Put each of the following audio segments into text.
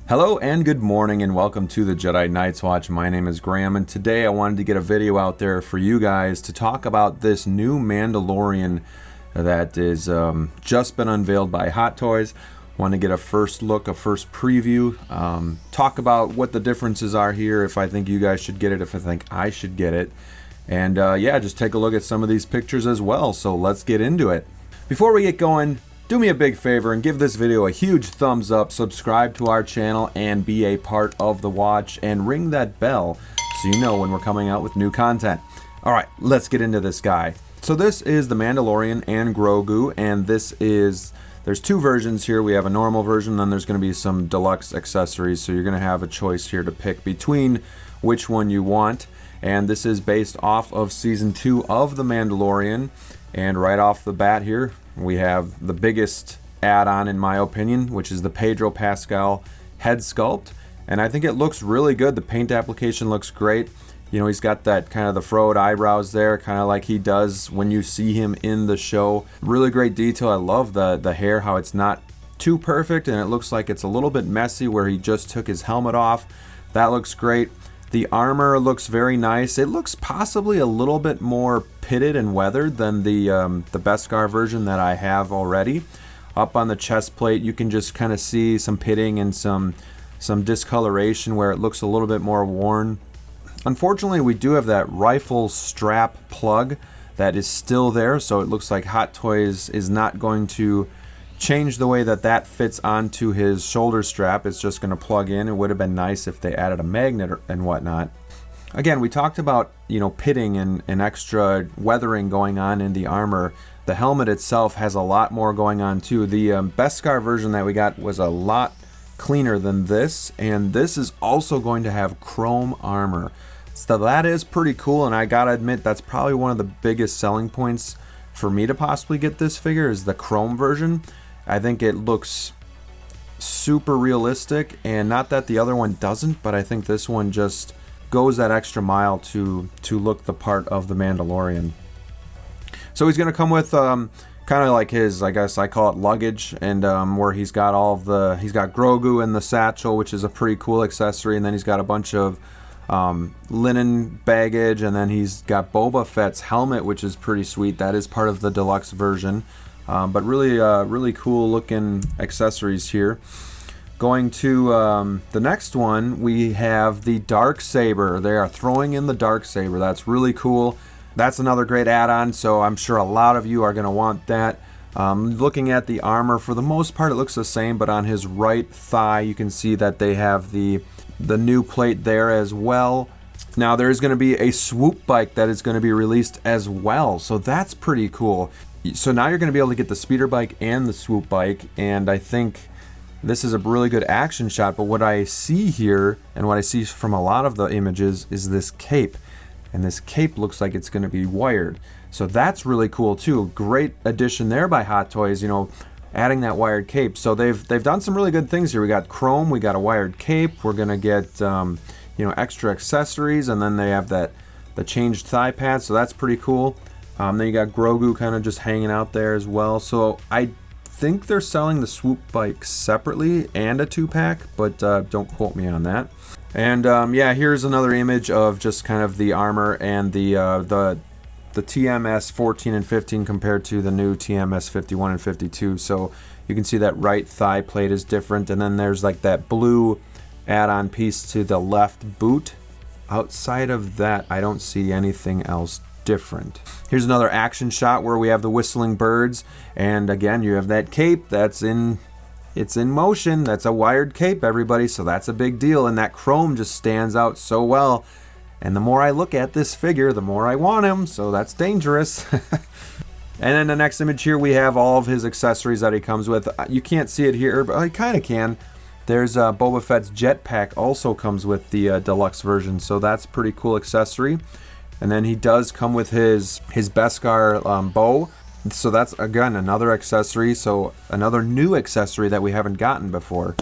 Hello and good morning and welcome to the Jedi Night's Watch. My name is Graham and today I wanted to get a video out there for you guys to talk about this new Mandalorian that is just been unveiled by Hot Toys. Want to get a first look, a first preview, talk about what the differences are here, if I think you guys should get it, if I think I should get it, and yeah, just take a look at some of these pictures as well. So let's get into it. Before we get going, do me a big favor and give this video a huge thumbs up, subscribe to our channel and be a part of the watch, and ring that bell so you know when we're coming out with new content. Alright, let's get into this guy. So this is the Mandalorian and Grogu, and there's two versions here. We have a normal version, then there's going to be some deluxe accessories, so you're going to have a choice here to pick between which one you want. And this is based off of Season 2 of The Mandalorian, and right off the bat here, we have the biggest add-on in my opinion, which is the Pedro Pascal head sculpt. And I think it looks really good. The paint application looks great. You know, he's got that kind of the furrowed eyebrows there, kind of like he does when you see him in the show. Really great detail. I love the hair, how it's not too perfect, and it looks like it's a little bit messy where he just took his helmet off. That looks great. The armor looks very nice. It looks possibly a little bit more pitted and weathered than the Beskar version that I have already. Up on the chest plate, you can just kind of see some pitting and some discoloration where it looks a little bit more worn. Unfortunately, we do have that rifle strap plug that is still there, so it looks like Hot Toys is not going to change the way that fits onto his shoulder strap. It's just going to plug in. It would have been nice if they added a magnet and whatnot. Again, we talked about, you know, pitting and extra weathering going on in the armor. The helmet itself has a lot more going on too. The Beskar version that we got was a lot cleaner than this, and this is also going to have chrome armor. So that is pretty cool, and I gotta admit that's probably one of the biggest selling points for me to possibly get this figure is the chrome version. I think it looks super realistic, and not that the other one doesn't, but I think this one just goes that extra mile to look the part of the Mandalorian. So he's going to come with kind of like his, I guess I call it luggage, and where he's got he's got Grogu in the satchel, which is a pretty cool accessory, and then he's got a bunch of linen baggage, and then he's got Boba Fett's helmet, which is pretty sweet. That is part of the deluxe version. But really cool looking accessories here. Going to the next one, we have the Darksaber. They are throwing in the Darksaber. That's really cool. That's another great add-on, so I'm sure a lot of you are going to want that. Looking at the armor, for the most part it looks the same, but on his right thigh you can see that they have the new plate there as well. Now there is going to be a swoop bike that is going to be released as well, so that's pretty cool. So now you're going to be able to get the speeder bike and the swoop bike, and I think this is a really good action shot. But what I see here, and what I see from a lot of the images, is this cape, and this cape looks like it's going to be wired. So that's really cool too. Great addition there by Hot Toys, you know, adding that wired cape. So they've done some really good things here. We got chrome, we got a wired cape, we're going to get you know, extra accessories, and then they have the changed thigh pad, so that's pretty cool. Then you got Grogu kind of just hanging out there as well. So I think they're selling the swoop bike separately and a 2-pack, but don't quote me on that. And yeah, here's another image of just kind of the armor and the TMS 14 and 15 compared to the new TMS 51 and 52. So you can see that right thigh plate is different, and then there's like that blue add-on piece to the left boot. Outside of that, I don't see anything else different. Here's another action shot where we have the whistling birds, and again you have that cape it's in motion. That's a wired cape, everybody, so that's a big deal, and that chrome just stands out so well. And the more I look at this figure, the more I want him, so that's dangerous. And then the next image here, we have all of his accessories that he comes with. You can't see it here, but I kind of can. There's Boba Fett's jetpack also comes with the deluxe version, so that's a pretty cool accessory. And then he does come with his Beskar bow. So that's, again, another accessory. So another new accessory that we haven't gotten before.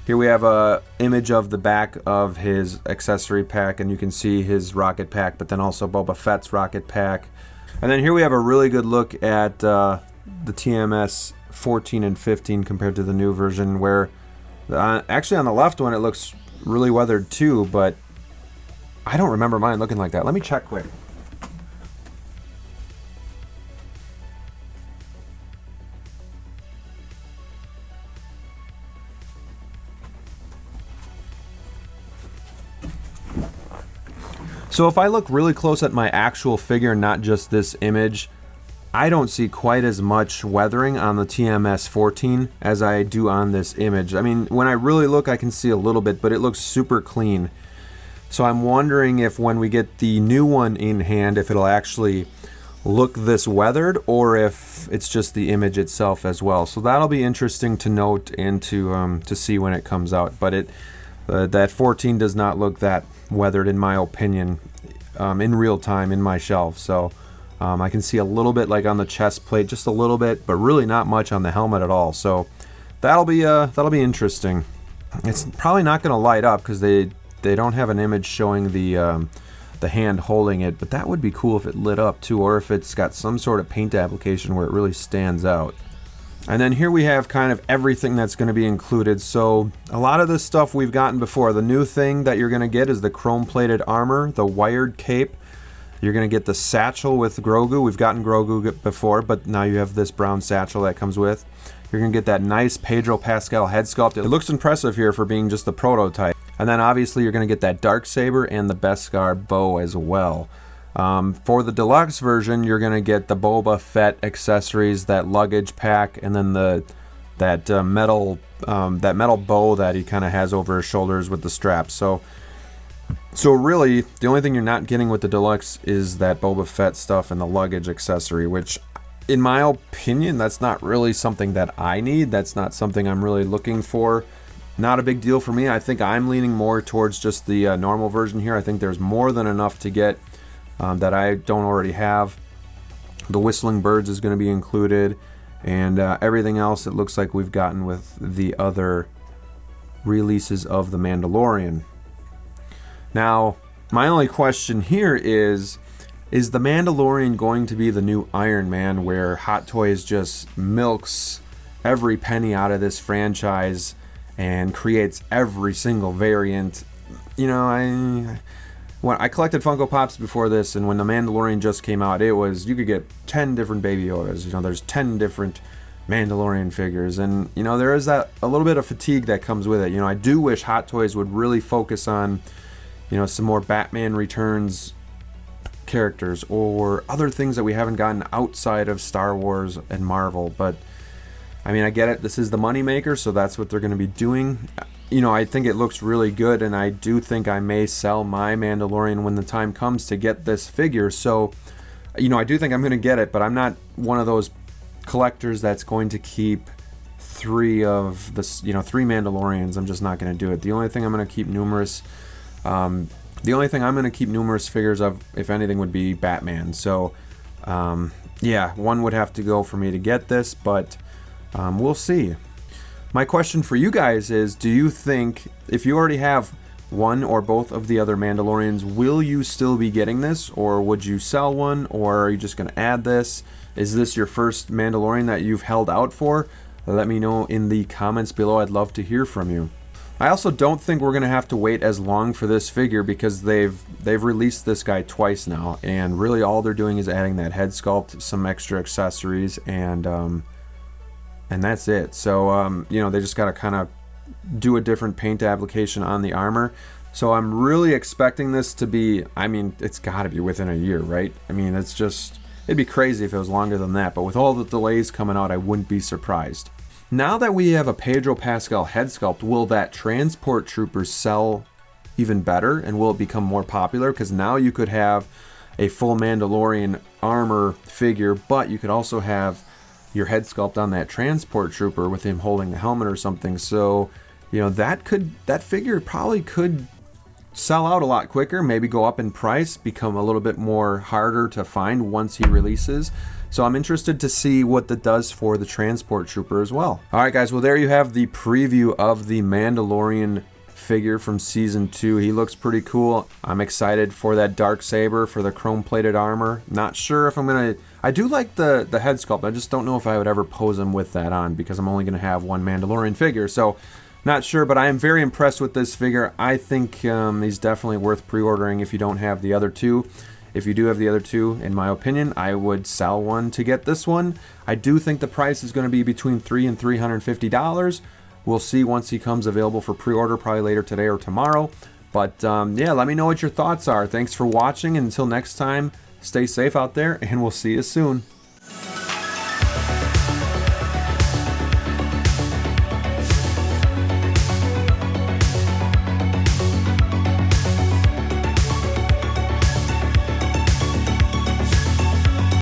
Here we have a image of the back of his accessory pack, and you can see his rocket pack, but then also Boba Fett's rocket pack. And then here we have a really good look at the TMS 14 and 15 compared to the new version, where Actually, on the left one, it looks really weathered too, but I don't remember mine looking like that. Let me check quick. So if I look really close at my actual figure, not just this image, I don't see quite as much weathering on the TMS 14 as I do on this image. I mean, when I really look, I can see a little bit, but it looks super clean. So I'm wondering if when we get the new one in hand, if it'll actually look this weathered, or if it's just the image itself as well. So that'll be interesting to note and to see when it comes out. But that 14 does not look that weathered, in my opinion, in real time in my shelf. So I can see a little bit like on the chest plate, just a little bit, but really not much on the helmet at all. So that'll be interesting. It's probably not going to light up because they don't have an image showing the hand holding it, but that would be cool if it lit up too, or if it's got some sort of paint application where it really stands out. And then here we have kind of everything that's going to be included. So a lot of this stuff we've gotten before. The new thing that you're going to get is the chrome-plated armor, the wired cape. You're going to get the satchel with Grogu. We've gotten Grogu before, but now you have this brown satchel that comes with. You're going to get that nice Pedro Pascal head sculpt. It looks impressive here for being just the prototype. And then obviously you're going to get that Darksaber and the Beskar bow as well. For the deluxe version, you're going to get the Boba Fett accessories, that luggage pack, and then that metal bow that he kind of has over his shoulders with the straps. So really, the only thing you're not getting with the deluxe is that Boba Fett stuff and the luggage accessory, which, in my opinion, that's not really something that I need. That's not something I'm really looking for. Not a big deal for me. I think I'm leaning more towards just the normal version here. I think there's more than enough to get that I don't already have. The Whistling Birds is going to be included, and everything else it looks like we've gotten with the other releases of The Mandalorian. Now, my only question here is The Mandalorian going to be the new Iron Man, where Hot Toys just milks every penny out of this franchise and creates every single variant? You know, I collected Funko Pops before this, and when The Mandalorian just came out, it was, you could get 10 different Baby Yodas. You know, there's 10 different Mandalorian figures, and you know, there is that a little bit of fatigue that comes with it. You know, I do wish Hot Toys would really focus on, you know, some more Batman Returns characters or other things that we haven't gotten outside of Star Wars and Marvel. But I mean, I get it, this is the moneymaker, so that's what they're going to be doing. You know, I think it looks really good, and I do think I may sell my Mandalorian when the time comes to get this figure. So, you know, I do think I'm going to get it, but I'm not one of those collectors that's going to keep three Mandalorians. I'm just not going to do it. The only thing I'm going to keep numerous figures of, if anything, would be Batman. So, yeah, one would have to go for me to get this, but we'll see. My question for you guys is, do you think, if you already have one or both of the other Mandalorians, will you still be getting this, or would you sell one, or are you just going to add this? Is this your first Mandalorian that you've held out for? Let me know in the comments below. I'd love to hear from you. I also don't think we're going to have to wait as long for this figure, because they've released this guy twice now, and really all they're doing is adding that head sculpt, some extra accessories, and that's it. So, you know, they just got to kind of do a different paint application on the armor. So I'm really expecting this to be, I mean, it's got to be within a year, right? I mean, it's just, it'd be crazy if it was longer than that. But with all the delays coming out, I wouldn't be surprised. Now that we have a Pedro Pascal head sculpt, will that Transport Trooper sell even better? And will it become more popular? Because now you could have a full Mandalorian armor figure, but you could also have your head sculpt on that Transport Trooper with him holding the helmet or something. So, you know, that figure probably could sell out a lot quicker, maybe go up in price, become a little bit more harder to find once he releases. So I'm interested to see what that does for the Transport Trooper as well. All right, guys, well, there you have the preview of the Mandalorian figure from Season 2. He looks pretty cool. I'm excited for that Darksaber, for the chrome-plated armor. Not sure if I'm going to... I do like the head sculpt. I just don't know if I would ever pose him with that on, because I'm only going to have one Mandalorian figure. So Not sure, but I am very impressed with this figure. I think he's definitely worth pre-ordering if you don't have the other two. If you do have the other two, in my opinion, I would sell one to get this one. I do think the price is going to be between $300 and $350. We'll see once he comes available for pre-order, probably later today or tomorrow. But yeah, let me know what your thoughts are. Thanks for watching, and until next time, stay safe out there, and we'll see you soon.